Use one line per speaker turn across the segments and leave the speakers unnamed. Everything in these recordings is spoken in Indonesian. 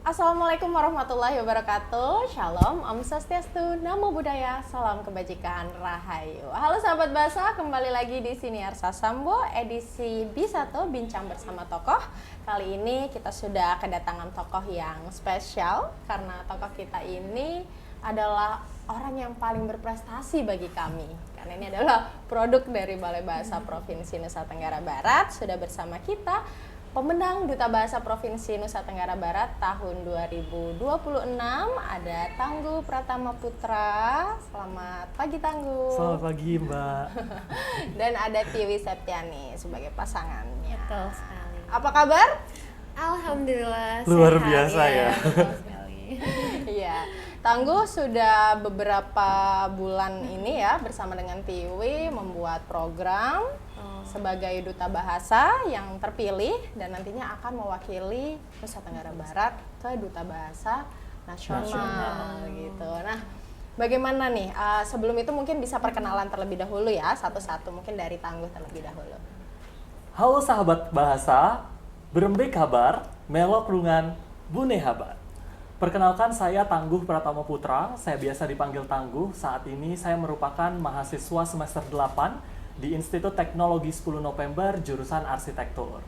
Assalamualaikum warahmatullahi wabarakatuh. Shalom, Om Swastiastu, Namo Buddhaya, salam kebajikan, rahayu. Halo sahabat bahasa, kembali lagi di sini Arsa Sambo, edisi B1 Bincang Bersama Tokoh. Kali ini kita sudah kedatangan tokoh yang spesial karena tokoh kita ini adalah orang yang paling berprestasi bagi kami. Karena ini adalah produk dari Balai Bahasa Provinsi Nusa Tenggara Barat. Sudah bersama kita pemenang Duta Bahasa Provinsi Nusa Tenggara Barat tahun 2026 ada Tangguh Pratama Putra. Selamat pagi Tangguh.
Selamat pagi Mbak.
Dan ada Tiwi Septiani sebagai pasangannya.
Betul sekali.
Apa kabar?
Alhamdulillah
Luar
sehat,
biasa ya.
Betul sekali.
Iya. Tangguh sudah beberapa bulan ini ya bersama dengan Tiwi membuat program sebagai duta bahasa yang terpilih dan nantinya akan mewakili Nusa Tenggara Barat ke Duta Bahasa Nasional gitu. Nah, bagaimana nih? Sebelum itu mungkin bisa perkenalan terlebih dahulu ya, satu-satu mungkin dari Tangguh terlebih dahulu.
Halo sahabat bahasa, berembe kabar, melok rungan, bune habar. Perkenalkan saya Tangguh Pratama Putra, saya biasa dipanggil Tangguh. Saat ini saya merupakan mahasiswa semester 8 di Institut Teknologi 10 November jurusan arsitektur.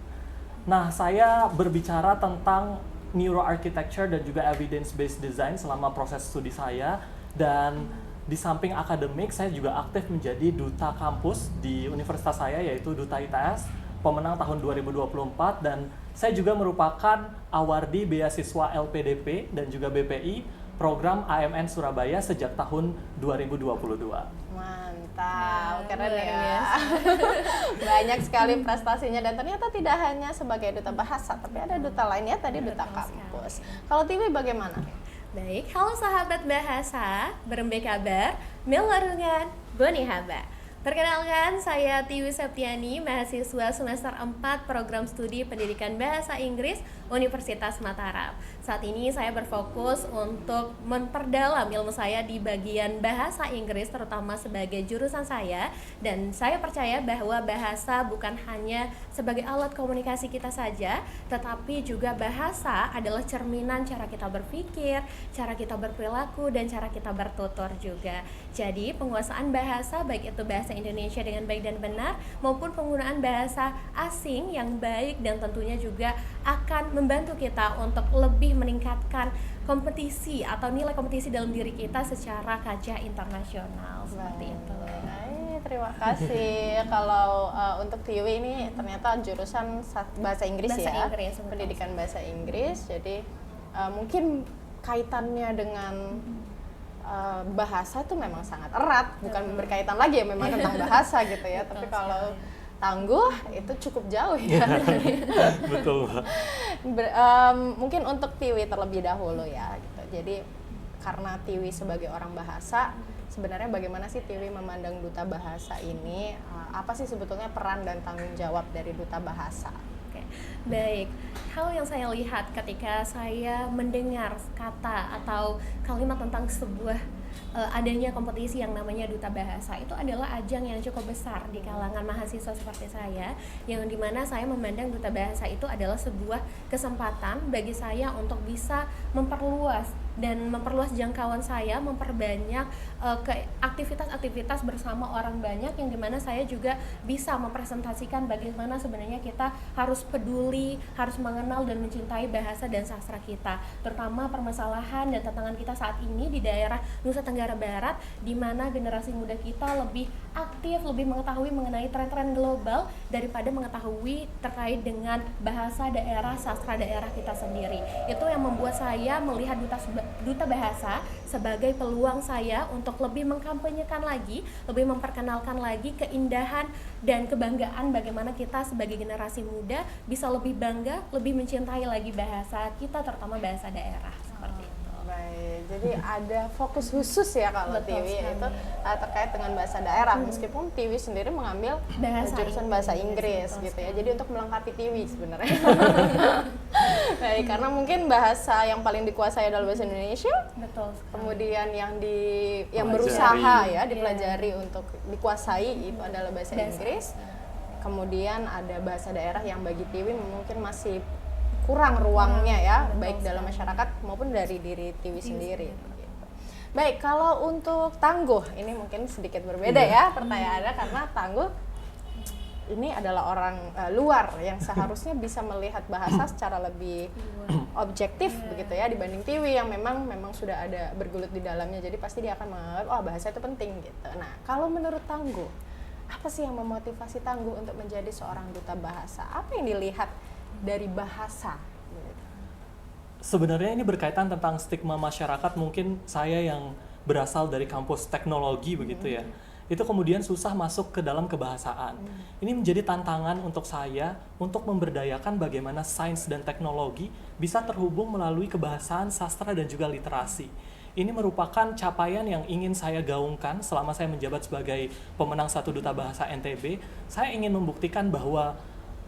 Nah, saya berbicara tentang neuroarchitecture dan juga evidence-based design selama proses studi saya, dan di samping akademik saya juga aktif menjadi duta kampus di universitas saya yaitu Duta ITS, pemenang tahun 2024, dan saya juga merupakan awardee beasiswa LPDP dan juga BPI program AMN Surabaya sejak tahun 2022.
Mantap, keren
luar
ya.
biasa.
Banyak sekali prestasinya dan ternyata tidak hanya sebagai duta bahasa, tapi ada duta lainnya tadi duta
Betul
kampus. Kalau Tiwi bagaimana?
Baik, halo sahabat bahasa, berembe kabar, melarungan, boni haba. Perkenalkan, saya Tiwi Septiani, mahasiswa semester 4 program studi pendidikan bahasa Inggris Universitas Mataram. Saat ini saya berfokus untuk memperdalam ilmu saya di bagian bahasa Inggris, terutama sebagai jurusan saya. Dan saya percaya bahwa bahasa bukan hanya sebagai alat komunikasi kita saja, tetapi juga bahasa adalah cerminan cara kita berpikir, cara kita berperilaku, dan cara kita bertutur juga. Jadi penguasaan bahasa, baik itu bahasa Indonesia dengan baik dan benar, maupun penggunaan bahasa asing yang baik, dan tentunya juga akan membantu kita untuk lebih meningkatkan kompetisi atau nilai kompetisi dalam diri kita secara kancah internasional. Seperti itu.
Baik, terima kasih. Kalau untuk Tiwi ini ternyata jurusan bahasa Inggris
Bahasa
ya,
Inggris, betul.
pendidikan bahasa Inggris. Jadi mungkin kaitannya dengan bahasa itu memang sangat erat, bukan berkaitan lagi ya memang tentang bahasa gitu ya.
Betul
Tapi kalau
sekali.
Tangguh itu cukup jauh ya.
Betul, Mbak.
Mungkin untuk Tiwi terlebih dahulu ya gitu. Jadi karena Tiwi sebagai orang bahasa, sebenarnya bagaimana sih Tiwi memandang duta bahasa ini? Apa sih sebetulnya peran dan tanggung jawab dari duta bahasa?
Oke, baik. Hal yang saya lihat ketika saya mendengar kata atau kalimat tentang sebuah adanya kompetisi yang namanya duta bahasa, itu adalah ajang yang cukup besar di kalangan mahasiswa seperti saya, yang dimana saya memandang duta bahasa itu adalah sebuah kesempatan bagi saya untuk bisa memperluas jangkauan saya, memperbanyak ke aktivitas-aktivitas bersama orang banyak, yang dimana saya juga bisa mempresentasikan bagaimana sebenarnya kita harus peduli, harus mengenal dan mencintai bahasa dan sastra kita, terutama permasalahan dan tantangan kita saat ini di daerah Nusa Tenggara Barat, di mana generasi muda kita lebih aktif, lebih mengetahui mengenai tren-tren global daripada mengetahui terkait dengan bahasa daerah, sastra daerah kita sendiri. Itu yang membuat saya melihat duta bahasa sebagai peluang saya untuk lebih mengkampanyekan lagi, lebih memperkenalkan lagi keindahan dan kebanggaan bagaimana kita sebagai generasi muda bisa lebih bangga, lebih mencintai lagi bahasa kita, terutama bahasa daerah. Seperti itu.
Baik, jadi ada fokus khusus ya kalau
Betul
Tiwi
sekali.
itu terkait dengan bahasa daerah, meskipun Tiwi sendiri mengambil jurusan bahasa Inggris
betul
gitu ya.
sekali.
Jadi untuk melengkapi Tiwi sebenarnya. Baik, karena mungkin bahasa yang paling dikuasai adalah bahasa Indonesia,
Betul sekali.
kemudian yang
Pelajari.
berusaha ya
Iya.
dipelajari untuk dikuasai itu adalah bahasa
Bahasa.
Inggris. Kemudian ada bahasa daerah yang bagi Tiwi mungkin masih kurang ruangnya ya,
betul
baik dalam
sekali.
masyarakat maupun dari diri Tiwi
Tiwi
sendiri.
sendiri.
Gitu. Baik, kalau untuk Tangguh ini mungkin sedikit berbeda ya pertanyaannya, karena Tangguh ini adalah orang luar yang seharusnya bisa melihat bahasa secara lebih objektif begitu ya dibanding Tiwi yang memang sudah ada bergelut di dalamnya, jadi pasti dia akan menganggap oh bahasa itu penting gitu. Nah, kalau menurut Tangguh, apa sih yang memotivasi Tangguh untuk menjadi seorang duta bahasa? Apa yang dilihat dari bahasa?
Sebenarnya ini berkaitan tentang stigma masyarakat, mungkin saya yang berasal dari kampus teknologi begitu ya, itu kemudian susah masuk ke dalam kebahasaan. Ini menjadi tantangan untuk saya untuk memberdayakan bagaimana sains dan teknologi bisa terhubung melalui kebahasaan, sastra, dan juga literasi. Ini merupakan capaian yang ingin saya gaungkan selama saya menjabat sebagai pemenang satu duta bahasa NTB. Saya ingin membuktikan bahwa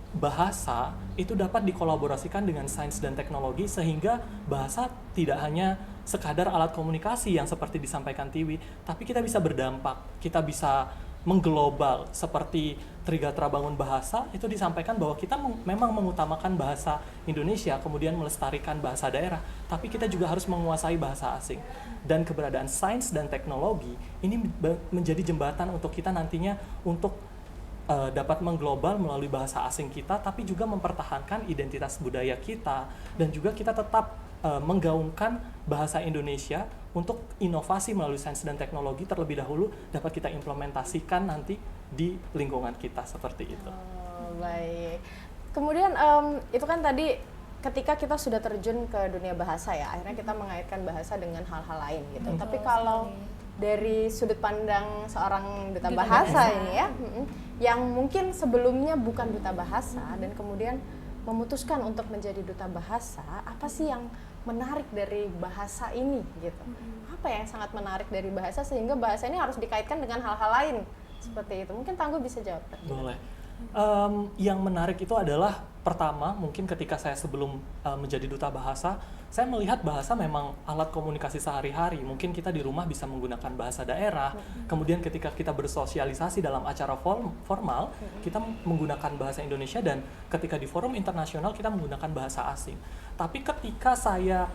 bahasa itu dapat dikolaborasikan dengan sains dan teknologi sehingga bahasa tidak hanya sekadar alat komunikasi yang seperti disampaikan Tiwi, tapi kita bisa berdampak, kita bisa mengglobal seperti Trigatra Bangun Bahasa itu disampaikan bahwa kita memang mengutamakan bahasa Indonesia, kemudian melestarikan bahasa daerah, tapi kita juga harus menguasai bahasa asing. Dan keberadaan sains dan teknologi ini menjadi jembatan untuk kita nantinya untuk dapat mengglobal melalui bahasa asing kita, tapi juga mempertahankan identitas budaya kita, dan juga kita tetap menggaungkan bahasa Indonesia untuk inovasi melalui sains dan teknologi terlebih dahulu dapat kita implementasikan nanti di lingkungan kita seperti itu.
Oh, baik. Kemudian itu kan tadi ketika kita sudah terjun ke dunia bahasa ya, akhirnya kita mengaitkan bahasa dengan hal-hal lain gitu.
Betul
Tapi kalau
sekali.
dari sudut pandang seorang duta
Duta
bahasa
bahasa.
ini ya, yang mungkin sebelumnya bukan duta bahasa dan kemudian memutuskan untuk menjadi duta bahasa, apa sih yang menarik dari bahasa ini gitu? Apa yang sangat menarik dari bahasa sehingga bahasa ini harus dikaitkan dengan hal-hal lain seperti itu? Mungkin Tangguh bisa jawab.
Boleh. Yang menarik itu adalah pertama mungkin ketika saya sebelum menjadi duta bahasa, saya melihat bahasa memang alat komunikasi sehari-hari. Mungkin kita di rumah bisa menggunakan bahasa daerah, kemudian ketika kita bersosialisasi dalam acara formal, kita menggunakan bahasa Indonesia, dan ketika di forum internasional kita menggunakan bahasa asing. Tapi ketika saya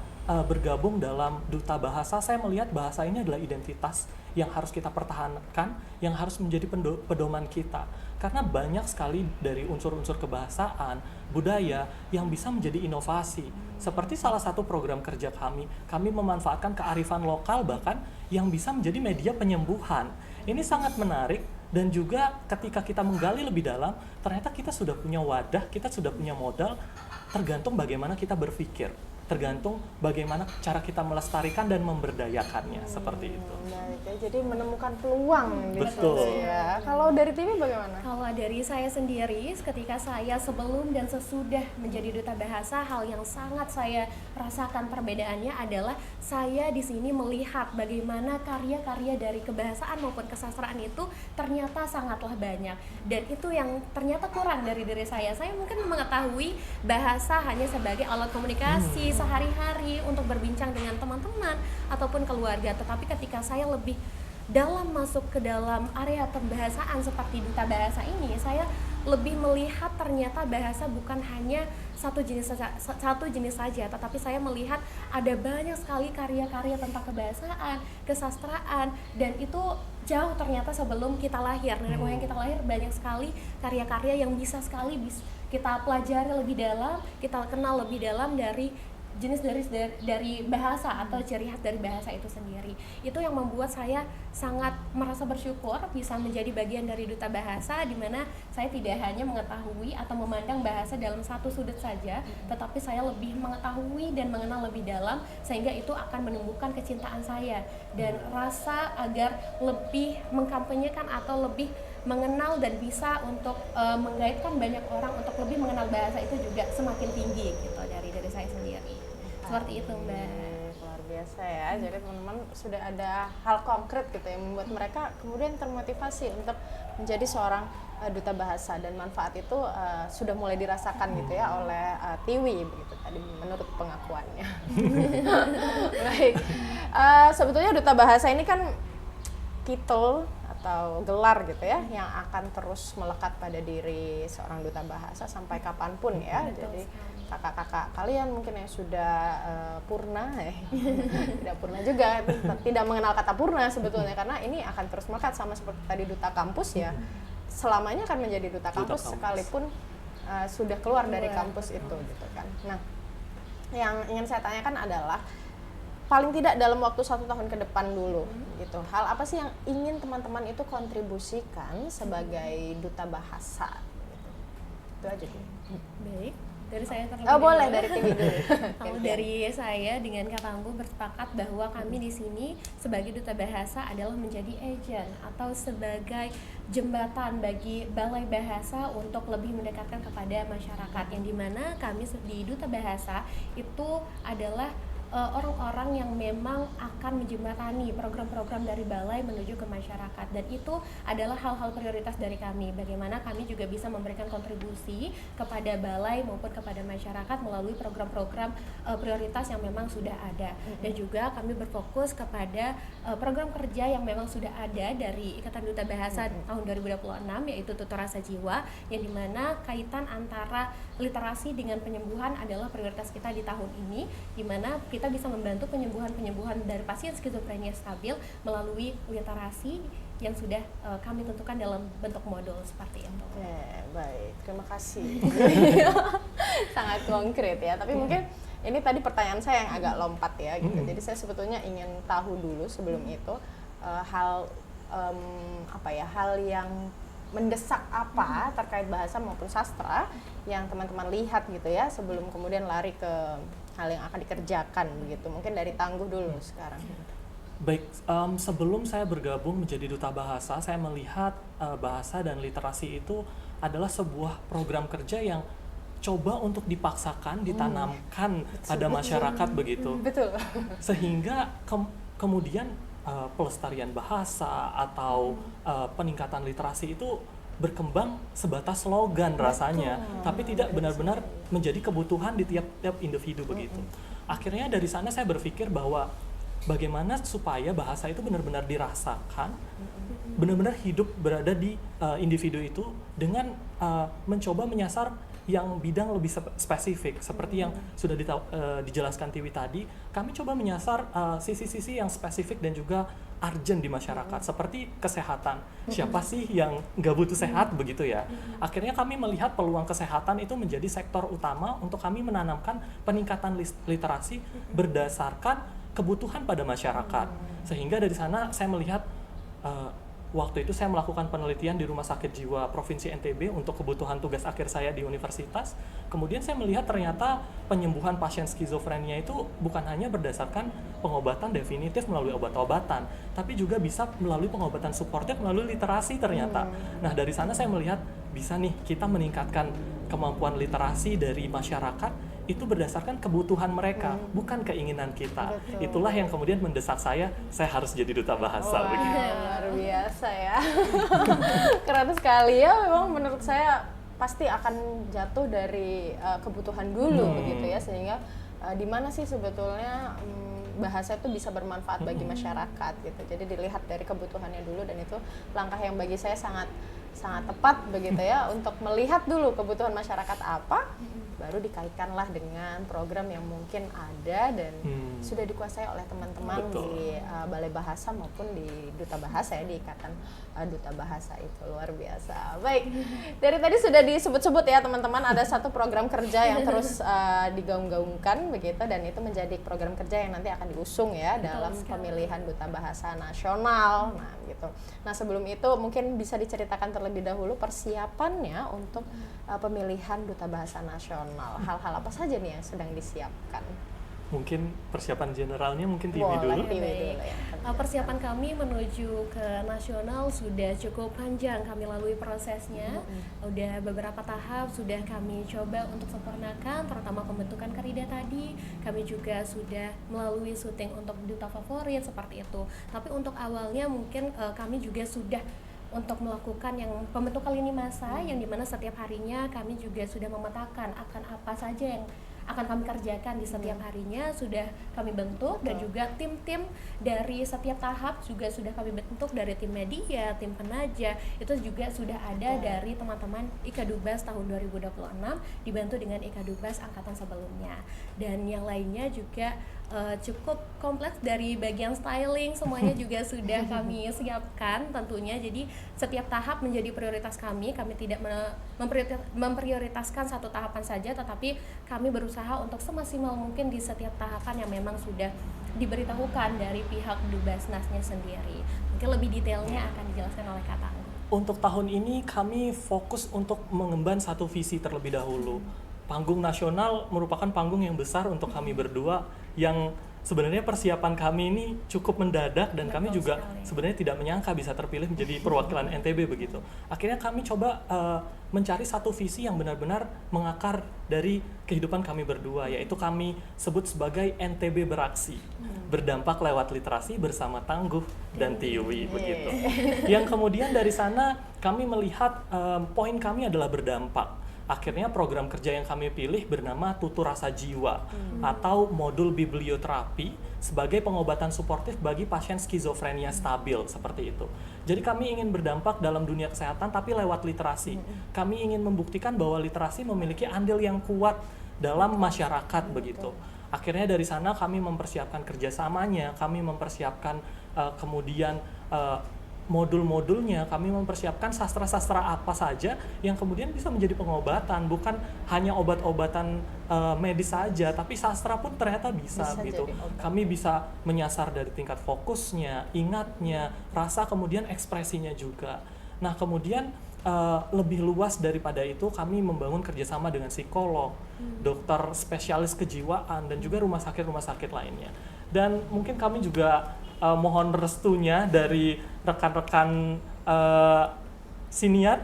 bergabung dalam duta bahasa, saya melihat bahasa ini adalah identitas yang harus kita pertahankan, yang harus menjadi pedoman kita. Karena banyak sekali dari unsur-unsur kebahasaan, budaya yang bisa menjadi inovasi. Seperti salah satu program kerja kami memanfaatkan kearifan lokal bahkan yang bisa menjadi media penyembuhan. Ini sangat menarik, dan juga ketika kita menggali lebih dalam, ternyata kita sudah punya wadah, kita sudah punya modal, tergantung bagaimana kita berpikir. Tergantung bagaimana cara kita melestarikan dan memberdayakannya, seperti itu.
Baik, ya, jadi menemukan peluang di
Betul.
situ ya. Kalau dari Tiwi bagaimana?
Kalau dari saya sendiri, ketika saya sebelum dan sesudah menjadi duta bahasa, hal yang sangat saya rasakan perbedaannya adalah saya di sini melihat bagaimana karya-karya dari kebahasaan maupun kesastraan itu ternyata sangatlah banyak, dan itu yang ternyata kurang dari diri saya. Saya mungkin mengetahui bahasa hanya sebagai alat komunikasi sehari-hari untuk berbincang dengan teman-teman ataupun keluarga, tetapi ketika saya lebih dalam masuk ke dalam area pembahasaan seperti duta bahasa ini, saya lebih melihat ternyata bahasa bukan hanya satu jenis saja, tetapi saya melihat ada banyak sekali karya-karya tentang kebahasaan, kesastraan, dan itu jauh ternyata sebelum kita lahir. Nenek moyang kita lahir banyak sekali karya-karya yang bisa sekali kita pelajari lebih dalam, kita kenal lebih dalam dari jenis dari bahasa atau ciri khas dari bahasa itu sendiri. Itu yang membuat saya sangat merasa bersyukur bisa menjadi bagian dari duta bahasa, di mana saya tidak hanya mengetahui atau memandang bahasa dalam satu sudut saja, tetapi saya lebih mengetahui dan mengenal lebih dalam, sehingga itu akan menumbuhkan kecintaan saya dan rasa agar lebih mengkampanyekan atau lebih mengenal dan bisa untuk menggaitkan banyak orang untuk lebih mengenal bahasa itu juga semakin tinggi gitu dari saya sendiri. Seperti itu, Mbak.
Luar biasa ya. Jadi teman-teman sudah ada hal konkret gitu yang membuat mereka kemudian termotivasi untuk menjadi seorang duta bahasa, dan manfaat itu sudah mulai dirasakan gitu ya oleh Tiwi begitu tadi menurut pengakuannya. Baik. Sebetulnya duta bahasa ini kan titel atau gelar gitu ya yang akan terus melekat pada diri seorang duta bahasa sampai kapanpun ya.
Betul
Jadi
sekali.
kakak-kakak kalian mungkin yang sudah purna tidak purna juga, tidak mengenal kata purna sebetulnya, karena ini akan terus melekat sama seperti tadi duta kampus ya, selamanya akan menjadi duta kampus sekalipun sudah keluar dari kampus itu gitu kan. Nah, yang ingin saya tanyakan adalah paling tidak dalam waktu 1 tahun ke depan dulu gitu, hal apa sih yang ingin teman-teman itu kontribusikan sebagai duta bahasa gitu. Itu aja dulu.
Baik, dari saya terlebih
Oh boleh
dahulu.
dari TV dulu.
Kalau dari saya dengan Kak Tangguh bersepakat bahwa kami di sini sebagai duta bahasa adalah menjadi agent atau sebagai jembatan bagi balai bahasa untuk lebih mendekatkan kepada masyarakat, yang dimana kami di duta bahasa itu adalah orang-orang yang memang akan menjembatani program-program dari balai menuju ke masyarakat, dan itu adalah hal-hal prioritas dari kami. Bagaimana kami juga bisa memberikan kontribusi kepada balai maupun kepada masyarakat melalui program-program prioritas yang memang sudah ada, dan juga kami berfokus kepada program kerja yang memang sudah ada dari Ikatan Duta Bahasa tahun 2026, yaitu Tutor Rasa Jiwa, yang dimana kaitan antara literasi dengan penyembuhan adalah prioritas kita di tahun ini, dimana kita bisa membantu penyembuhan dari pasien skizofrenia stabil melalui literasi yang sudah kami tentukan dalam bentuk modul seperti itu.
Oke, baik, terima kasih. Sangat konkret ya, tapi mungkin ini tadi pertanyaan saya yang agak lompat ya gitu. Jadi saya sebetulnya ingin tahu dulu sebelum itu hal hal yang mendesak apa terkait bahasa maupun sastra yang teman-teman lihat gitu ya sebelum kemudian lari ke hal yang akan dikerjakan begitu. Mungkin dari Tangguh dulu sekarang.
Baik, sebelum saya bergabung menjadi duta bahasa, saya melihat bahasa dan literasi itu adalah sebuah program kerja yang coba untuk dipaksakan, ditanamkan pada masyarakat begitu.
Betul.
Sehingga kemudian pelestarian bahasa atau peningkatan literasi itu berkembang sebatas slogan rasanya, tapi tidak benar-benar menjadi kebutuhan di tiap-tiap individu begitu. Akhirnya dari sana saya berpikir bahwa bagaimana supaya bahasa itu benar-benar dirasakan, benar-benar hidup berada di individu itu dengan mencoba menyasar yang bidang lebih spesifik seperti yang sudah dijelaskan Tiwi tadi. Kami coba menyasar sisi-sisi yang spesifik dan juga urgent di masyarakat seperti kesehatan. Siapa sih yang nggak butuh sehat begitu ya? Akhirnya kami melihat peluang kesehatan itu menjadi sektor utama untuk kami menanamkan peningkatan literasi berdasarkan kebutuhan pada masyarakat. Sehingga dari sana saya melihat waktu itu saya melakukan penelitian di Rumah Sakit Jiwa Provinsi NTB untuk kebutuhan tugas akhir saya di universitas. Kemudian saya melihat ternyata penyembuhan pasien skizofrenia itu bukan hanya berdasarkan pengobatan definitif melalui obat-obatan, tapi juga bisa melalui pengobatan suportif melalui literasi ternyata. Nah, dari sana saya melihat bisa nih kita meningkatkan kemampuan literasi dari masyarakat itu berdasarkan kebutuhan mereka, bukan keinginan kita.
Betul.
Itulah yang kemudian mendesak saya harus jadi duta bahasa.
Wah,
begitu.
luar biasa ya. Keren sekali ya, memang menurut saya pasti akan jatuh dari kebutuhan dulu begitu ya, sehingga di mana sih sebetulnya bahasa itu bisa bermanfaat bagi masyarakat gitu. Jadi dilihat dari kebutuhannya dulu, dan itu langkah yang bagi saya sangat tepat begitu ya untuk melihat dulu kebutuhan masyarakat apa, baru dikaitkanlah dengan program yang mungkin ada dan sudah dikuasai oleh teman-teman di Balai Bahasa maupun di Duta Bahasa ya, di Ikatan Duta Bahasa itu. Luar biasa. Baik, dari tadi sudah disebut-sebut ya teman-teman, ada satu program kerja yang terus digaung-gaungkan begitu, dan itu menjadi program kerja yang nanti akan diusung ya dalam pemilihan Duta Bahasa Nasional. Nah gitu. Nah sebelum itu mungkin bisa diceritakan terlebih dahulu persiapannya untuk pemilihan Duta Bahasa Nasional. Hal-hal apa saja nih yang sedang disiapkan?
Mungkin persiapan generalnya mungkin TV
Boleh,
dulu.
TV dulu ya.
Persiapan kami menuju ke nasional sudah cukup panjang, kami lalui prosesnya. Udah beberapa tahap sudah kami coba untuk sempurnakan, terutama pembentukan kerida tadi. Kami juga sudah melalui syuting untuk duta favorit seperti itu. Tapi untuk awalnya mungkin kami juga sudah untuk melakukan yang pembentukan lini masa, yang dimana setiap harinya kami juga sudah memetakan akan apa saja yang akan kami kerjakan di setiap harinya sudah kami bentuk. Dan juga tim-tim dari setiap tahap juga sudah kami bentuk, dari tim media, tim penaja, itu juga sudah ada dari teman-teman Ikadubes tahun 2026 dibantu dengan Ikadubes angkatan sebelumnya. Dan yang lainnya juga cukup kompleks, dari bagian styling semuanya juga sudah kami siapkan tentunya. Jadi setiap tahap menjadi prioritas kami tidak memprioritaskan satu tahapan saja, tetapi kami berusaha untuk semaksimal mungkin di setiap tahapan yang memang sudah diberitahukan dari pihak Dubasnasnya sendiri. Mungkin lebih detailnya akan dijelaskan oleh Kak Tangguh.
Untuk tahun ini kami fokus untuk mengemban satu visi terlebih dahulu. Panggung nasional merupakan panggung yang besar untuk kami berdua, yang sebenarnya persiapan kami ini cukup mendadak, dan kami juga sebenarnya tidak menyangka bisa terpilih menjadi perwakilan NTB begitu. Akhirnya kami coba mencari satu visi yang benar-benar mengakar dari kehidupan kami berdua, yaitu kami sebut sebagai NTB Beraksi, berdampak lewat literasi bersama Tangguh dan Tiwi begitu. Yang kemudian dari sana kami melihat poin kami adalah berdampak. Akhirnya program kerja yang kami pilih bernama Tutur Rasa Jiwa atau modul biblioterapi sebagai pengobatan suportif bagi pasien skizofrenia stabil, seperti itu. Jadi kami ingin berdampak dalam dunia kesehatan tapi lewat literasi. Kami ingin membuktikan bahwa literasi memiliki andil yang kuat dalam masyarakat begitu. Akhirnya dari sana kami mempersiapkan kerjasamanya, kami mempersiapkan kemudian modul-modulnya, kami mempersiapkan sastra-sastra apa saja yang kemudian bisa menjadi pengobatan, bukan hanya obat-obatan medis saja, tapi sastra pun ternyata bisa gitu. Kami bisa menyasar dari tingkat fokusnya, ingatnya, rasa, kemudian ekspresinya juga. Nah kemudian lebih luas daripada itu, kami membangun kerjasama dengan psikolog, dokter spesialis kejiwaan, dan juga rumah sakit lainnya. Dan mungkin kami juga mohon restunya dari rekan-rekan siniar,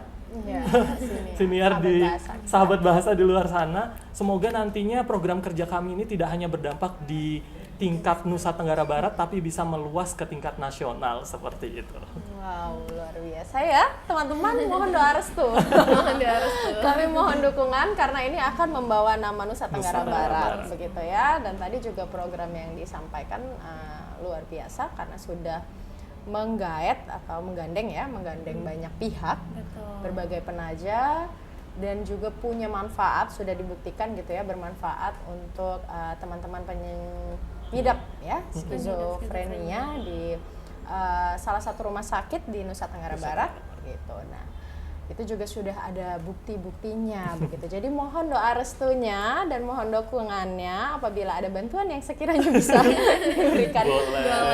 siniar di sahabat bahasa di luar sana. Semoga nantinya program kerja kami ini tidak hanya berdampak di tingkat Nusa Tenggara Barat, tapi bisa meluas ke tingkat nasional seperti itu.
Wow, luar biasa ya teman-teman, mohon doa restu. Mohon doa restu. Kami mohon dukungan karena ini akan membawa nama Nusa Tenggara Barat begitu ya. Dan tadi juga program yang disampaikan luar biasa karena sudah menggait atau menggandeng banyak pihak, berbagai penaja, dan juga punya manfaat, sudah dibuktikan gitu ya, bermanfaat untuk teman-teman pengidap ya skizofrenia di salah satu rumah sakit di Nusa Tenggara Barat gitu. Nah itu juga sudah ada bukti-buktinya begitu. Jadi mohon doa restunya dan mohon dukungannya apabila ada bantuan yang sekiranya bisa diberikan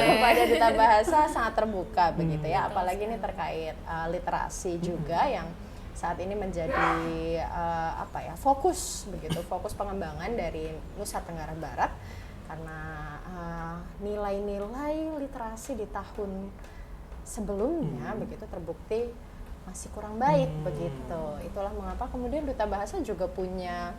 kepada Duta Bahasa, sangat terbuka begitu ya. Apalagi ini terkait literasi juga yang saat ini menjadi fokus begitu, fokus pengembangan dari Nusa Tenggara Barat, karena nilai-nilai literasi di tahun sebelumnya begitu terbukti masih kurang baik begitu. Itulah mengapa kemudian Duta Bahasa juga punya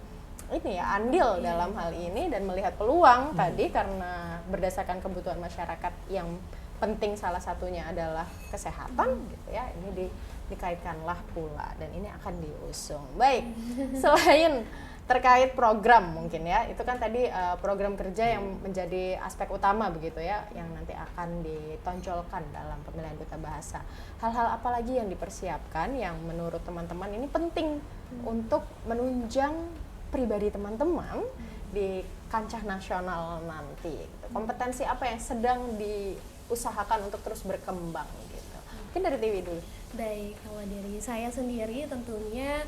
andil dalam hal ini dan melihat peluang tadi, karena berdasarkan kebutuhan masyarakat yang penting salah satunya adalah kesehatan gitu ya. Ini dikaitkanlah pula dan ini akan diusung. Baik, selain terkait program mungkin ya, itu kan tadi program kerja yang menjadi aspek utama begitu ya, yang nanti akan ditonjolkan dalam pemilihan Duta Bahasa. Hal-hal apa lagi yang dipersiapkan yang menurut teman-teman ini penting untuk menunjang pribadi teman-teman di kancah nasional nanti? Kompetensi apa yang sedang diusahakan untuk terus berkembang gitu? Mungkin dari Tiwi dulu.
Baik, kalau dari saya sendiri tentunya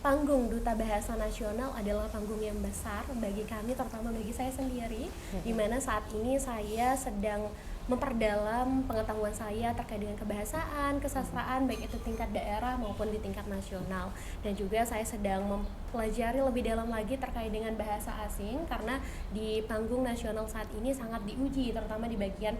panggung Duta Bahasa Nasional adalah panggung yang besar bagi kami, terutama bagi saya sendiri, di mana saat ini saya sedang memperdalam pengetahuan saya terkait dengan kebahasaan, kesastraan, baik itu tingkat daerah maupun di tingkat nasional. Dan juga saya sedang mempelajari lebih dalam lagi terkait dengan bahasa asing, karena di panggung nasional saat ini sangat diuji, terutama di bagian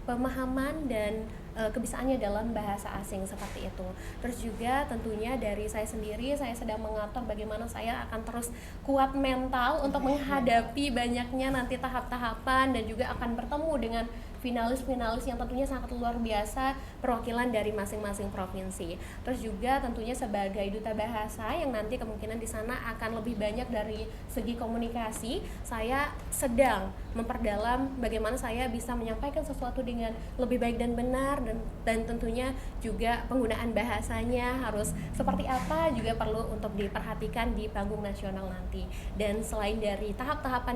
pemahaman dan kebisaannya dalam bahasa asing seperti itu. Terus juga tentunya dari saya sendiri, saya sedang mengatur bagaimana saya akan terus kuat mental untuk menghadapi banyaknya nanti tahap-tahapan, dan juga akan bertemu dengan finalis-finalis yang tentunya sangat luar biasa, perwakilan dari masing-masing provinsi. Terus juga tentunya sebagai duta bahasa yang nanti kemungkinan di sana akan lebih banyak dari segi komunikasi, saya sedang memperdalam bagaimana saya bisa menyampaikan sesuatu dengan lebih baik dan benar, dan tentunya juga penggunaan bahasanya harus seperti apa juga perlu untuk diperhatikan di panggung nasional nanti. Dan selain dari tahap-tahapan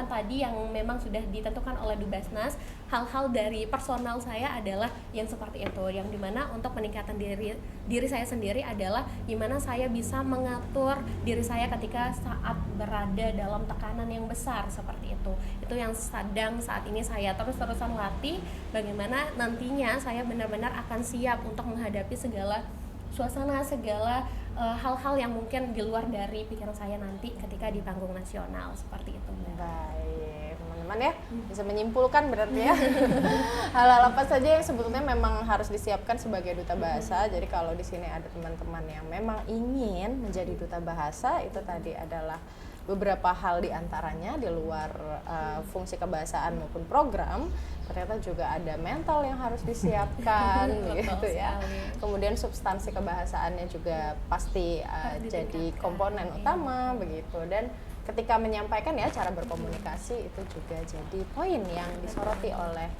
tadi yang memang sudah ditentukan oleh Dubasnas, hal-hal dari personal saya adalah yang seperti itu, yang dimana untuk peningkatan diri saya sendiri adalah gimana saya bisa mengatur diri saya ketika saat berada dalam tekanan yang besar seperti itu yang sedang saat ini saya terus-terusan latih, bagaimana nantinya saya benar-benar akan siap untuk menghadapi segala suasana, segala hal-hal yang mungkin di luar dari pikiran saya nanti ketika di panggung nasional seperti itu.
Baik, teman-teman ya, bisa menyimpulkan berarti ya hal-hal apa saja yang sebetulnya memang harus disiapkan sebagai duta bahasa. Jadi kalau di sini ada teman-teman yang memang ingin menjadi duta bahasa, itu tadi adalah beberapa hal diantaranya di luar fungsi kebahasaan maupun program. Ternyata juga ada mental yang harus disiapkan gitu ya. Kemudian substansi kebahasaannya juga pasti jadi komponen utama begitu. Dan ketika menyampaikan ya, cara berkomunikasi itu juga jadi poin yang disoroti oleh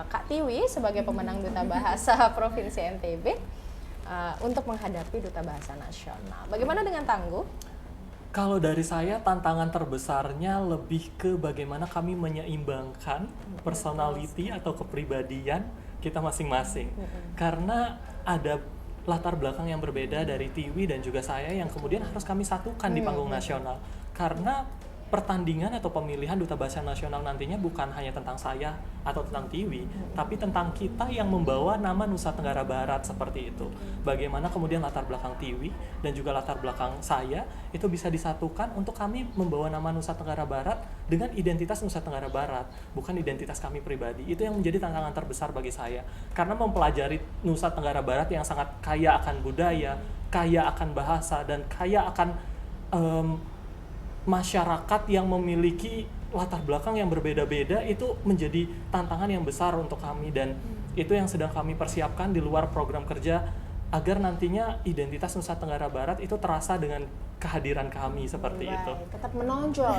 Kak Tiwi sebagai pemenang duta bahasa Provinsi NTB untuk menghadapi duta bahasa nasional. Bagaimana dengan Tangguh?
Kalau dari saya, tantangan terbesarnya lebih ke bagaimana kami menyeimbangkan personality atau kepribadian kita masing-masing. Karena ada latar belakang yang berbeda dari Tiwi dan juga saya yang kemudian harus kami satukan di panggung nasional. Karena pertandingan atau pemilihan duta bahasa nasional nantinya bukan hanya tentang saya atau tentang Tiwi, tapi tentang kita yang membawa nama Nusa Tenggara Barat seperti itu. Bagaimana kemudian latar belakang Tiwi dan juga latar belakang saya itu bisa disatukan untuk kami membawa nama Nusa Tenggara Barat dengan identitas Nusa Tenggara Barat, bukan identitas kami pribadi. Itu yang menjadi tantangan terbesar bagi saya. Karena mempelajari Nusa Tenggara Barat yang sangat kaya akan budaya, kaya akan bahasa, dan kaya akan masyarakat yang memiliki latar belakang yang berbeda-beda, itu menjadi tantangan yang besar untuk kami, dan itu yang sedang kami persiapkan di luar program kerja agar nantinya identitas Nusa Tenggara Barat itu terasa dengan kehadiran kami seperti itu.
Tetap menonjol.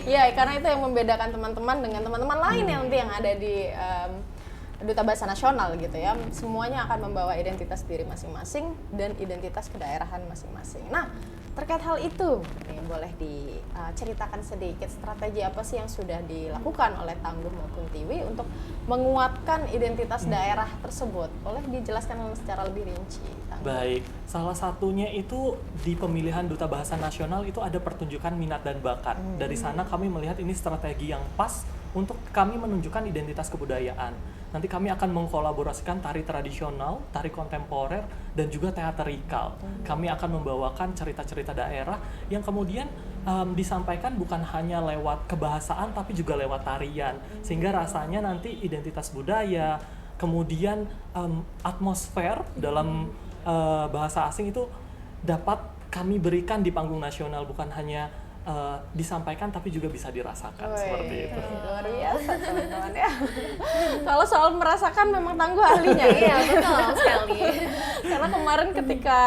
Ya, karena itu yang membedakan teman-teman dengan teman-teman lain yang nanti yang ada di Duta Bahasa Nasional gitu ya. Semuanya akan membawa identitas diri masing-masing dan identitas kedaerahan masing-masing. Nah, terkait hal itu, nih, boleh diceritakan sedikit strategi apa sih yang sudah dilakukan oleh Tangguh maupun Tiwi untuk menguatkan identitas daerah tersebut? Boleh dijelaskan secara lebih rinci, Tangguh?
Baik, salah satunya itu di pemilihan Duta Bahasa Nasional itu ada pertunjukan minat dan bakat. Dari sana kami melihat ini strategi yang pas untuk kami menunjukkan identitas kebudayaan. Nanti kami akan mengkolaborasikan tari tradisional, tari kontemporer, dan juga teatrikal. Kami akan membawakan cerita-cerita daerah yang kemudian disampaikan bukan hanya lewat kebahasaan, tapi juga lewat tarian. Sehingga rasanya nanti identitas budaya, kemudian atmosfer dalam bahasa asing itu dapat kami berikan di panggung nasional, bukan hanya disampaikan tapi juga bisa dirasakan. Seperti itu.
Luar biasa teman-teman ya. Kalau soal merasakan memang Tangguh ahlinya.
Iya, betul sekali.
Karena kemarin ketika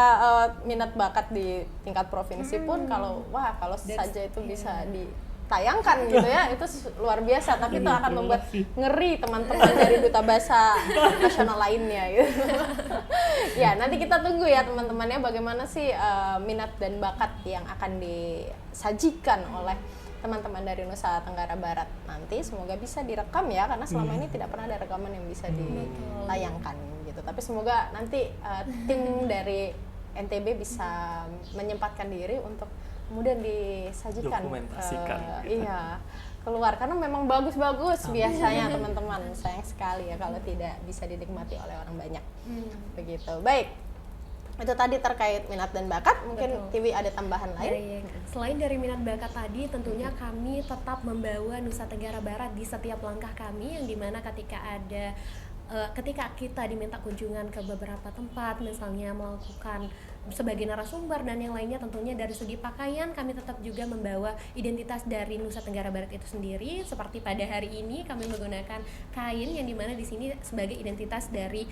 minat bakat di tingkat provinsi pun kalau saja itu bisa ditayangkan gitu ya, itu luar biasa, tapi itu akan membuat ngeri teman-teman dari Duta Bahasa Nasional lainnya gitu. Ya, nanti kita tunggu ya teman-temannya bagaimana sih minat dan bakat yang akan disajikan oleh teman-teman dari Nusa Tenggara Barat nanti. Semoga bisa direkam ya, karena selama ini tidak pernah ada rekaman yang bisa ditayangkan gitu. Tapi semoga nanti tim dari NTB bisa menyempatkan diri untuk kemudian disajikan, iya, keluar, karena memang bagus-bagus biasanya teman-teman. Sayang sekali ya kalau tidak bisa dinikmati oleh orang banyak. Begitu. Baik, itu tadi terkait minat dan bakat. Mungkin Tiwi ada tambahan lain?
Selain dari minat bakat tadi, tentunya kami tetap membawa Nusa Tenggara Barat di setiap langkah kami, yang dimana ketika ada ketika kita diminta kunjungan ke beberapa tempat, misalnya melakukan sebagai narasumber dan yang lainnya, tentunya dari segi pakaian kami tetap juga membawa identitas dari Nusa Tenggara Barat itu sendiri. Seperti pada hari ini kami menggunakan kain yang dimana di sini sebagai identitas dari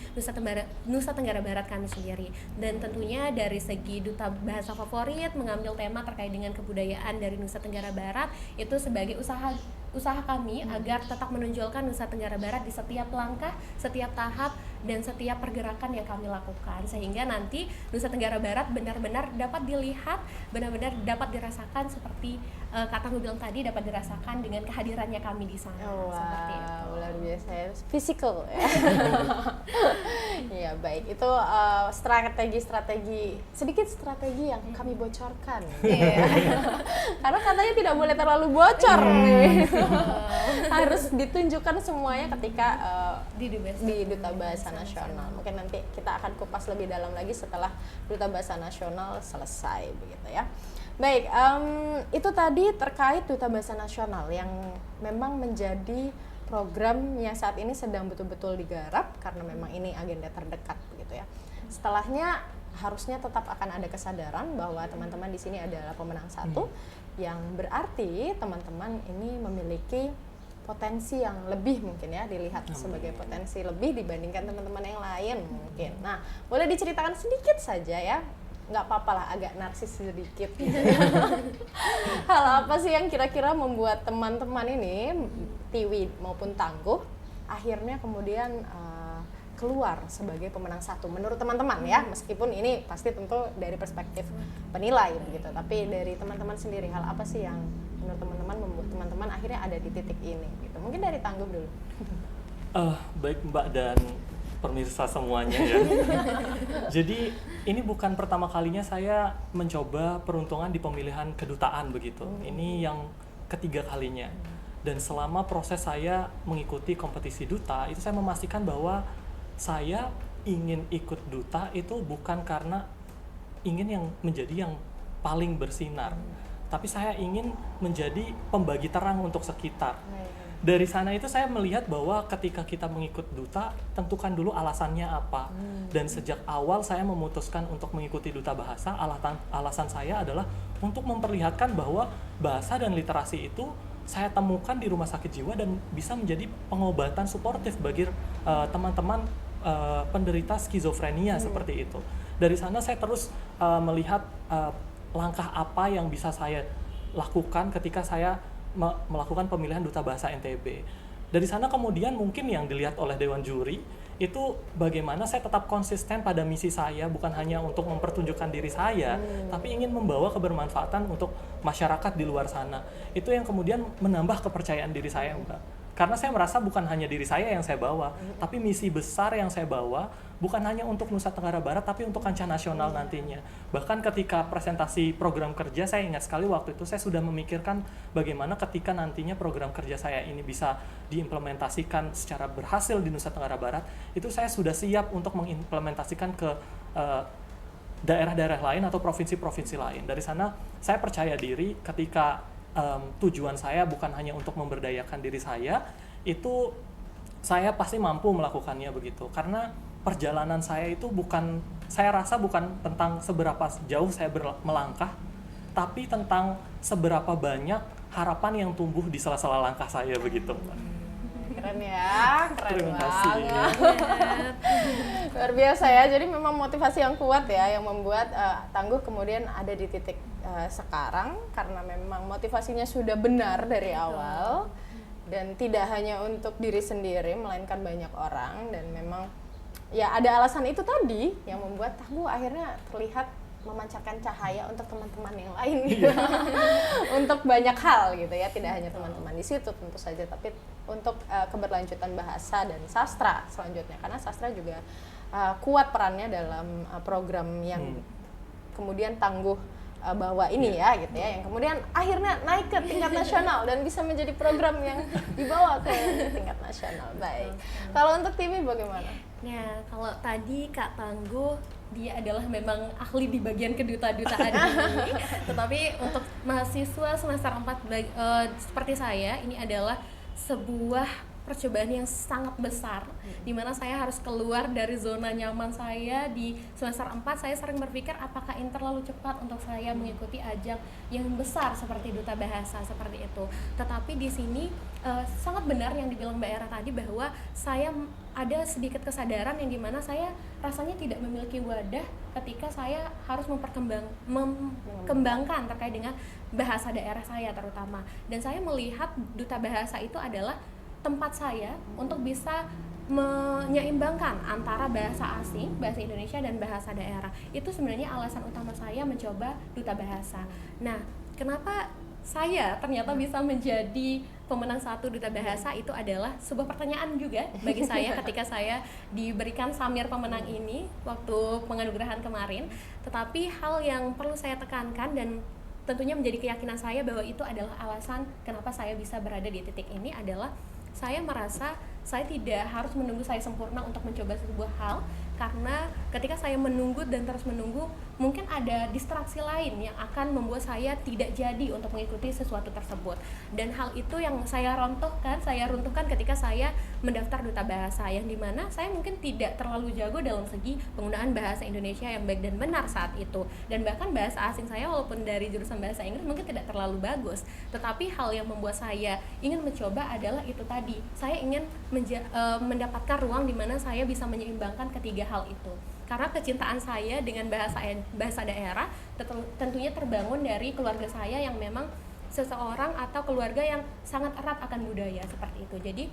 Nusa Tenggara Barat kami sendiri. Dan tentunya dari segi duta bahasa favorit mengambil tema terkait dengan kebudayaan dari Nusa Tenggara Barat itu sebagai usaha kami agar tetap menonjolkan Nusa Tenggara Barat di setiap langkah, setiap tahap, dan setiap pergerakan yang kami lakukan, sehingga nanti Nusa Tenggara Barat benar-benar dapat dilihat, benar-benar dapat dirasakan seperti Kak Tangguh bilang tadi, dapat dirasakan dengan kehadirannya kami di sana.
Wow,
Seperti itu.
luar biasa ya, physical ya. Iya, baik, itu sedikit strategi yang kami bocorkan. Iya. Karena katanya tidak boleh terlalu bocor nih. Harus ditunjukkan semuanya ketika di Duta Bahasa Nasional. Mungkin nanti kita akan kupas lebih dalam lagi setelah Duta Bahasa Nasional selesai, begitu ya. Baik, itu tadi terkait Duta Bahasa Nasional yang memang menjadi program yang saat ini sedang betul-betul digarap karena memang ini agenda terdekat, begitu ya. Setelahnya harusnya tetap akan ada kesadaran bahwa teman-teman di sini adalah pemenang satu, yang berarti teman-teman ini memiliki potensi yang lebih, mungkin ya, dilihat sebagai potensi lebih dibandingkan teman-teman yang lain mungkin. Nah, boleh diceritakan sedikit saja ya, nggak apa-apa lah, agak narsis sedikit gitu. Hal apa sih yang kira-kira membuat teman-teman ini, Tiwi maupun Tangguh, akhirnya kemudian keluar sebagai pemenang satu menurut teman-teman ya, meskipun ini pasti tentu dari perspektif penilai begitu, tapi dari teman-teman sendiri, hal apa sih yang menurut teman-teman membuat teman-teman akhirnya ada di titik ini gitu? Mungkin dari Tangguh dulu.
Baik Mbak dan pemirsa semuanya ya. Jadi ini bukan pertama kalinya saya mencoba peruntungan di pemilihan kedutaan begitu. Ini yang ketiga kalinya. Dan selama proses saya mengikuti kompetisi duta, itu saya memastikan bahwa saya ingin ikut duta itu bukan karena ingin yang menjadi yang paling bersinar, tapi saya ingin menjadi pembagi terang untuk sekitar. Dari sana itu saya melihat bahwa ketika kita mengikut duta, tentukan dulu alasannya apa. Dan sejak awal saya memutuskan untuk mengikuti duta bahasa, alasan saya adalah untuk memperlihatkan bahwa bahasa dan literasi itu saya temukan di rumah sakit jiwa dan bisa menjadi pengobatan suportif bagi teman-teman penderita skizofrenia seperti itu. Dari sana saya terus melihat langkah apa yang bisa saya lakukan ketika saya melakukan pemilihan duta bahasa NTB. Dari sana kemudian mungkin yang dilihat oleh Dewan Juri itu bagaimana saya tetap konsisten pada misi saya, bukan hanya untuk mempertunjukkan diri saya, tapi ingin membawa kebermanfaatan untuk masyarakat di luar sana. Itu yang kemudian menambah kepercayaan diri saya, Mbak. Karena saya merasa bukan hanya diri saya yang saya bawa, tapi misi besar yang saya bawa bukan hanya untuk Nusa Tenggara Barat, tapi untuk kancah nasional nantinya. Bahkan ketika presentasi program kerja, saya ingat sekali waktu itu saya sudah memikirkan bagaimana ketika nantinya program kerja saya ini bisa diimplementasikan secara berhasil di Nusa Tenggara Barat, itu saya sudah siap untuk mengimplementasikan ke daerah-daerah lain atau provinsi-provinsi lain. Dari sana saya percaya diri ketika tujuan saya bukan hanya untuk memberdayakan diri saya, itu saya pasti mampu melakukannya begitu. Karena perjalanan saya itu saya rasa bukan tentang seberapa jauh saya melangkah, tapi tentang seberapa banyak harapan yang tumbuh di sela-sela langkah saya begitu.
Keren ya, keren
Terima kasih.
banget. Luar biasa ya, jadi memang motivasi yang kuat ya yang membuat Tangguh kemudian ada di titik sekarang, karena memang motivasinya sudah benar dari awal dan tidak hanya untuk diri sendiri melainkan banyak orang, dan memang ya ada alasan itu tadi yang membuat Tangguh akhirnya terlihat memancarkan cahaya untuk teman-teman yang lain gitu. Untuk banyak hal gitu ya, tidak hanya teman-teman di situ tentu saja, tapi untuk keberlanjutan bahasa dan sastra selanjutnya, karena sastra juga kuat perannya dalam program yang kemudian Tangguh bawa ini ya gitu ya, yang kemudian akhirnya naik ke tingkat nasional dan bisa menjadi program yang dibawa ke tingkat nasional. Baik, kalau untuk Tiwi bagaimana?
Nah, kalau tadi Kak Tangguh dia adalah memang ahli di bagian keduta-dutaan ini, tetapi untuk mahasiswa semester 4 seperti saya, ini adalah sebuah percobaan yang sangat besar, dimana saya harus keluar dari zona nyaman saya. Di semester 4 saya sering berpikir apakah ini terlalu cepat untuk saya mengikuti ajang yang besar seperti Duta Bahasa seperti itu. Tetapi di sini sangat benar yang dibilang Mbak Era tadi, bahwa saya ada sedikit kesadaran yang dimana saya rasanya tidak memiliki wadah ketika saya harus mengembangkan terkait dengan bahasa daerah saya terutama. Dan saya melihat Duta Bahasa itu adalah tempat saya untuk bisa menyeimbangkan antara bahasa asing, bahasa Indonesia, dan bahasa daerah. Itu sebenarnya alasan utama saya mencoba Duta Bahasa. Nah, kenapa saya ternyata bisa menjadi pemenang satu Duta Bahasa, itu adalah sebuah pertanyaan juga bagi saya ketika saya diberikan samir pemenang ini waktu penganugerahan kemarin. Tetapi hal yang perlu saya tekankan dan tentunya menjadi keyakinan saya bahwa itu adalah alasan kenapa saya bisa berada di titik ini adalah saya merasa saya tidak harus menunggu saya sempurna untuk mencoba sebuah hal, karena ketika saya menunggu dan terus menunggu, mungkin ada distraksi lain yang akan membuat saya tidak jadi untuk mengikuti sesuatu tersebut. Dan hal itu yang saya runtuhkan ketika saya mendaftar Duta Bahasa, yang dimana saya mungkin tidak terlalu jago dalam segi penggunaan bahasa Indonesia yang baik dan benar saat itu, dan bahkan bahasa asing saya walaupun dari jurusan bahasa Inggris mungkin tidak terlalu bagus. Tetapi hal yang membuat saya ingin mencoba adalah itu tadi, saya ingin mendapatkan ruang di mana saya bisa menyeimbangkan ketiga hal itu. Karena kecintaan saya dengan bahasa daerah tentunya terbangun dari keluarga saya yang memang seseorang atau keluarga yang sangat erat akan budaya seperti itu. Jadi